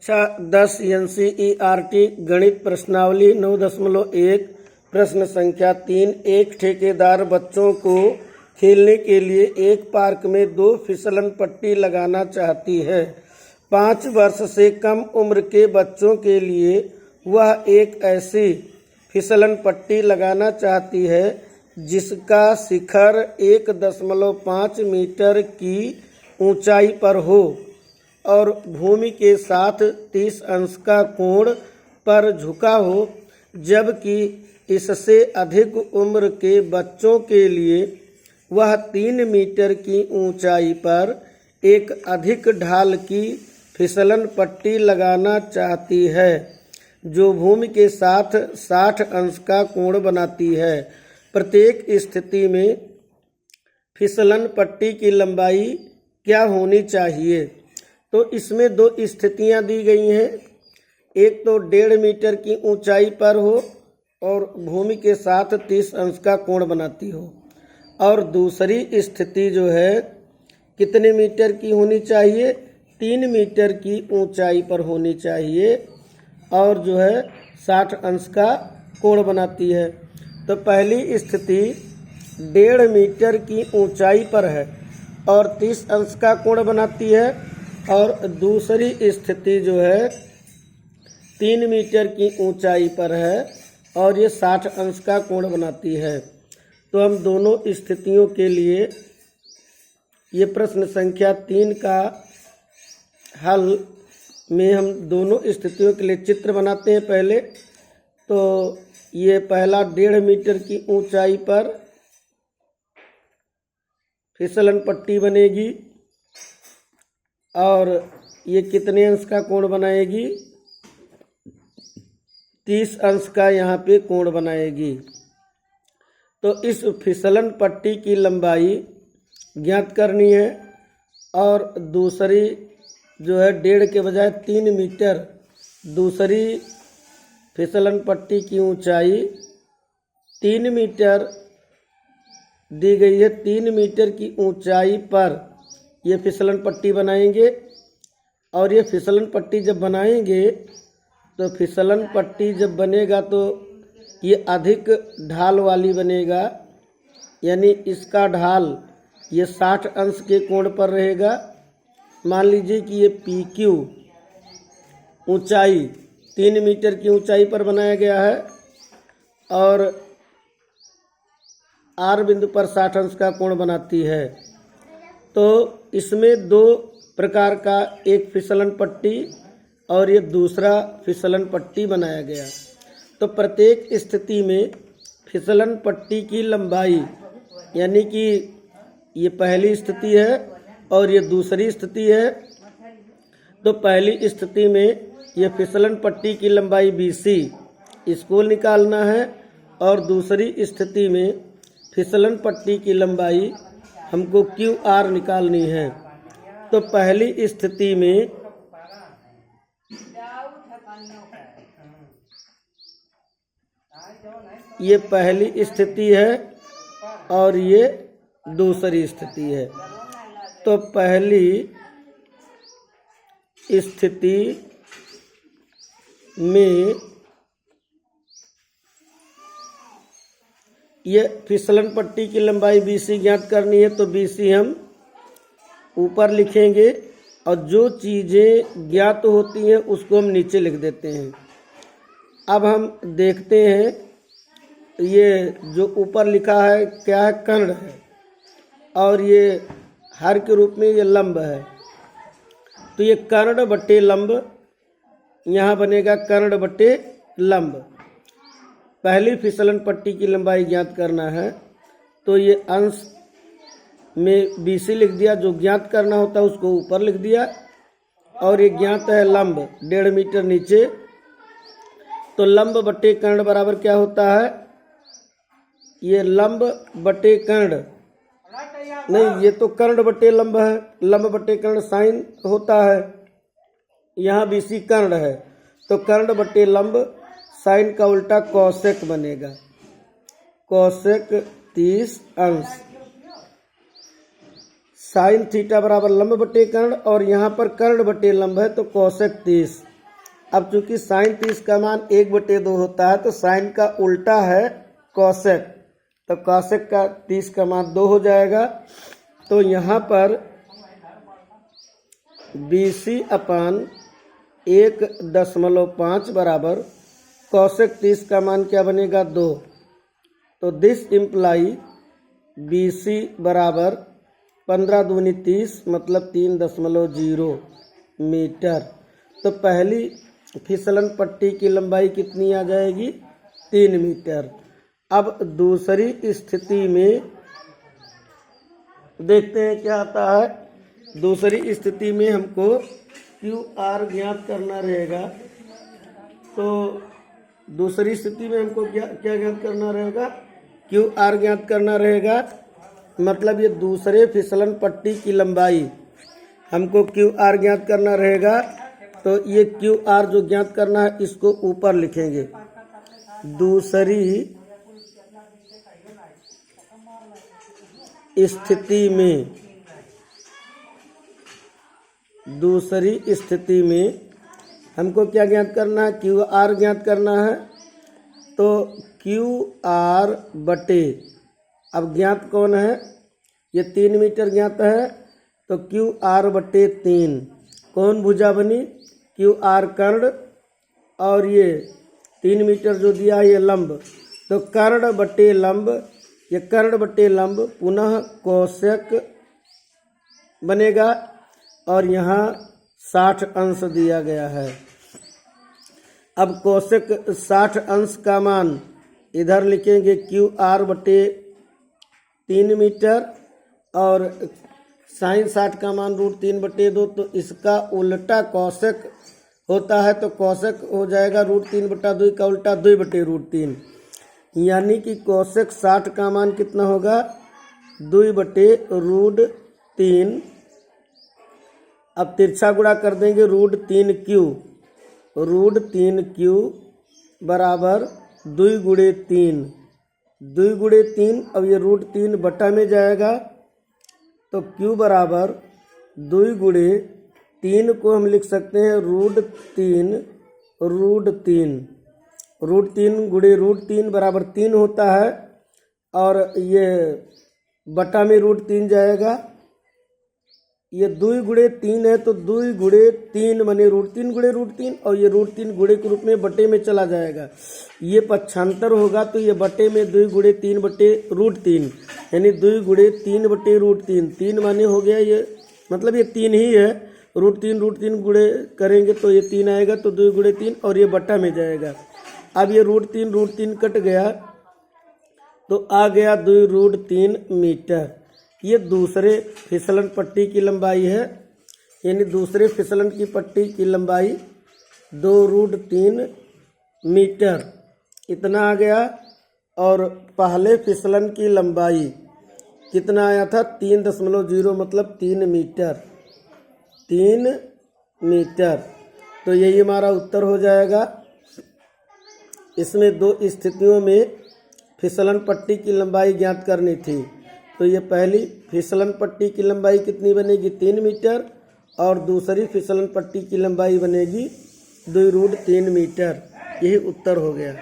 10 NCERT गणित प्रश्नावली 9.1 प्रश्न संख्या 3। एक ठेकेदार बच्चों को खेलने के लिए एक पार्क में 2 फिसलन पट्टी लगाना चाहती है। 5 वर्ष से कम उम्र के बच्चों के लिए वह एक ऐसी फिसलन पट्टी लगाना चाहती है जिसका शिखर 1.5 मीटर की ऊंचाई पर हो और भूमि के साथ 30 अंश का कोण पर झुका हो, जबकि इससे अधिक उम्र के बच्चों के लिए वह 3 मीटर की ऊंचाई पर एक अधिक ढाल की फिसलन पट्टी लगाना चाहती है जो भूमि के साथ 60 अंश का कोण बनाती है। प्रत्येक स्थिति में फिसलन पट्टी की लंबाई क्या होनी चाहिए? तो इसमें 2 स्थितियां दी गई हैं। एक तो 1.5 मीटर की ऊंचाई पर हो और भूमि के साथ 30 अंश का कोण बनाती हो, और दूसरी स्थिति जो है कितने मीटर की होनी चाहिए? 3 मीटर की ऊंचाई पर होनी चाहिए और जो है 60 अंश का कोण बनाती है। तो पहली स्थिति 1.5 मीटर की ऊंचाई पर है और 30 अंश का कोण बनाती है, और दूसरी स्थिति जो है 3 मीटर की ऊंचाई पर है और ये 60 अंश का कोण बनाती है। तो हम दोनों स्थितियों के लिए ये प्रश्न संख्या 3 का हल में हम दोनों स्थितियों के लिए चित्र बनाते हैं। पहले तो ये पहला 1.5 मीटर की ऊंचाई पर फिसलन पट्टी बनेगी और ये कितने अंश का कोण बनाएगी? 30 अंश का यहाँ पे कोण बनाएगी। तो इस फिसलन पट्टी की लंबाई ज्ञात करनी है और दूसरी जो है 1.5 के बजाय 3 मीटर, दूसरी फिसलन पट्टी की ऊंचाई 3 मीटर दी गई है। 3 मीटर की ऊंचाई पर ये फिसलन पट्टी बनाएंगे और ये फिसलन पट्टी जब बनाएंगे तो फिसलन पट्टी जब बनेगा तो ये अधिक ढाल वाली बनेगा, यानी इसका ढाल ये 60 अंश के कोण पर रहेगा। मान लीजिए कि ये PQ ऊंचाई 3 मीटर की ऊंचाई पर बनाया गया है और R बिंदु पर 60 अंश का कोण बनाती है। तो इसमें 2 प्रकार का एक फिसलन पट्टी और ये दूसरा फिसलन पट्टी बनाया गया। तो प्रत्येक स्थिति में फिसलन पट्टी की लंबाई, यानी कि ये पहली स्थिति है और ये दूसरी स्थिति है। तो पहली स्थिति में ये फिसलन पट्टी की लंबाई BC इसको निकालना है और दूसरी स्थिति में फिसलन पट्टी की लंबाई हमको QR निकालनी है। तो पहली स्थिति में ये पहली स्थिति है और ये दूसरी स्थिति है। तो पहली स्थिति में ये फिसलन पट्टी की लंबाई BC ज्ञात करनी है, तो BC हम ऊपर लिखेंगे और जो चीज़ें ज्ञात होती हैं उसको हम नीचे लिख देते हैं। अब हम देखते हैं ये जो ऊपर लिखा है क्या है? कर्ण है और ये हर के रूप में ये लंब है। तो ये कर्ण बटे लंब यहाँ बनेगा, कर्ण बटे लंब। पहली फिसलन पट्टी की लंबाई ज्ञात करना है तो ये अंश में BC लिख दिया, जो ज्ञात करना होता है उसको ऊपर लिख दिया, और ये ज्ञात है लंब 1.5 मीटर नीचे। तो लंब बटे कर्ण बराबर क्या होता है? ये लंब बटे कर्ण नहीं, ये तो कर्ण बटे लंब है। लंब बटे कर्ण साइन होता है, यहाँ BC कर्ण है तो कर्ण बटे लंब साइन का उल्टा कोसेक बनेगा, कोसेक 30 अंश। साइन थीटा बराबर लंब बटे कर्ण और यहाँ पर कर्ण बटे लंब है तो कोसेक 30। अब चूंकि साइन 30 का मान 1/2 होता है तो साइन का उल्टा है कॉसेक, तो कॉसेक का 30 का मान 2 हो जाएगा। तो यहाँ पर BC अपान 1.5 बराबर कॉसेक 30 का मान क्या बनेगा 2। तो दिस इम्प्लाई BC बराबर 15 दूनी 30 मतलब 3.0 मीटर। तो पहली फिसलन पट्टी की लंबाई कितनी आ जाएगी 3 मीटर। अब दूसरी स्थिति में देखते हैं क्या आता है। दूसरी स्थिति में हमको QR ज्ञात करना रहेगा। तो दूसरी स्थिति में हमको क्या ज्ञात करना रहेगा, QR ज्ञात करना रहेगा। मतलब ये दूसरे फिसलन पट्टी की लंबाई हमको QR ज्ञात करना रहेगा। तो ये QR जो ज्ञात करना है इसको ऊपर लिखेंगे। दूसरी स्थिति में हमको क्या ज्ञात करना है, QR ज्ञात करना है। तो QR बटे, अब ज्ञात कौन है, ये 3 मीटर ज्ञात है। तो QR बटे 3 कौन भुजा बनी, QR कर्ण, और ये 3 मीटर जो दिया है ये लंब। तो कर्ण बटे लंब, ये कर्ण बटे लंब पुनः कोसेक बनेगा और यहाँ 60 अंश दिया गया है। अब कोसेक 60 अंश का मान इधर लिखेंगे QR बटे 3 मीटर और साइन 60 का मान √3/2। तो इसका उल्टा कोसेक होता है तो कोसेक हो जाएगा √3/2 का उल्टा 2/√3, यानी कि कोसेक 60 का मान कितना होगा 2/√3। अब तिरछा गुणा कर देंगे √3Q, √3Q बराबर 2 गुणे 3, 2 गुणे 3। अब ये √3 बटा में जाएगा तो Q बराबर 2 गुणे 3 को हम लिख सकते हैं √3 गुणे √3 बराबर 3 होता है और ये बटा में √3 जाएगा। ये 2 गुणे 3 है तो 2 गुणे 3 बने √3 गुणे √3 और ये √3 गुणे के रूप में बटे में चला जाएगा। ये पक्षांतर होगा तो ये बटे में 2 गुणे 3 बटे √3 यानी 2 गुणे 3 बटे √3, 3 माने हो गया ये, मतलब ये 3 ही है। √3 गुणे करेंगे तो ये 3 आएगा तो 2 गुणे 3 और ये बटा में जाएगा। अब ये √3 कट गया तो आ गया 2√3 मीटर। ये दूसरे फिसलन पट्टी की लंबाई है, यानी दूसरे फिसलन की पट्टी की लंबाई 2√3 मीटर इतना आ गया। और पहले फिसलन की लंबाई कितना आया था 3.0 मतलब 3 मीटर, 3 मीटर। तो यही हमारा उत्तर हो जाएगा। इसमें 2 स्थितियों में फिसलन पट्टी की लंबाई ज्ञात करनी थी। तो ये पहली फिसलन पट्टी की लंबाई कितनी बनेगी 3 मीटर और दूसरी फिसलन पट्टी की लंबाई बनेगी 2√3 मीटर। यही उत्तर हो गया।